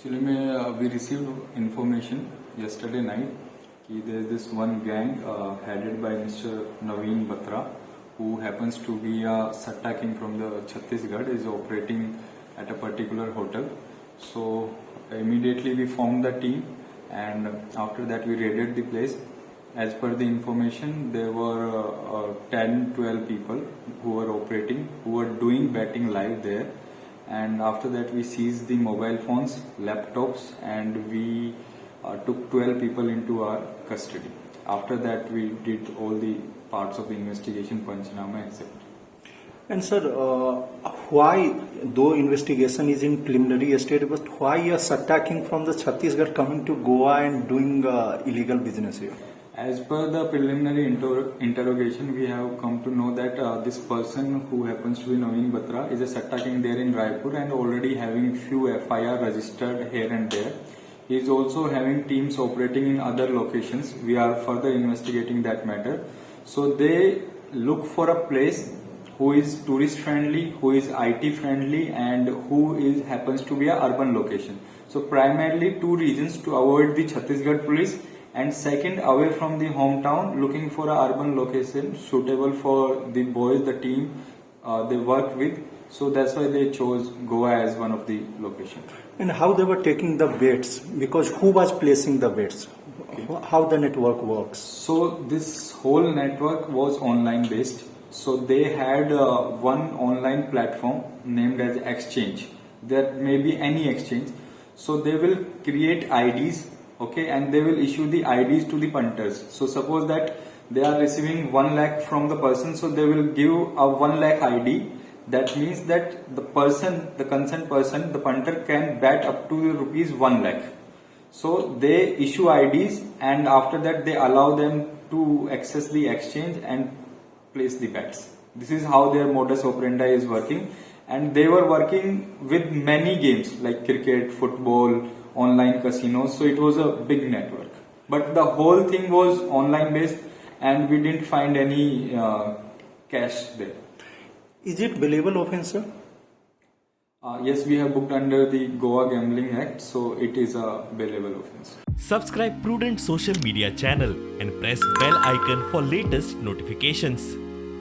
Actually, we received information yesterday night that there is this one gang headed by Mr. Naveen Batra, who happens to be a Satta king from the Chhattisgarh, is operating at a particular hotel. So immediately we formed the team, and after that we raided the place. As per the information, there were 10-12 people who were operating, who were doing betting live there. And after that we seized the mobile phones, laptops, and we took 12 people into our custody. After that we did all the parts of the investigation, Panchnama, etc. And sir, why, though investigation is in preliminary stage, but why a Satta king from the Chhattisgarh coming to Goa and doing illegal business here? As per the preliminary interrogation, we have come to know that this person, who happens to be Naveen Batra, is a Satta king there in Raipur and already having few FIR registered here and there. He is also having teams operating in other locations. We are further investigating that matter. So they look for a place who is tourist friendly, who is IT friendly, and who happens to be a urban location. So primarily two reasons: to avoid the Chhattisgarh police, and second, away from the hometown, looking for a urban location suitable for the boys, the team they work with. So that's why they chose Goa as one of the locations. And how they were taking the bets? Because who was placing the bets? Okay. How the network works? So this whole network was online based. So they had one online platform named as Exchange. There may be any exchange. So they will create IDs. Okay, and they will issue the IDs to the punters. So suppose that they are receiving 1 lakh from the person, so they will give a 1 lakh ID. That means that the person, the concerned person, the punter can bet up to rupees 1 lakh. So they issue IDs, and after that they allow them to access the exchange and place the bets. This is how their modus operandi is working, and they were working with many games like cricket, football, online casinos. So it was a big network, but the whole thing was online based, and we didn't find any cash there. Is it bailable offence, sir? Yes, we have booked under the Goa Gambling Act, so it is a bailable offence. Subscribe Prudent social media channel and press bell icon for latest notifications.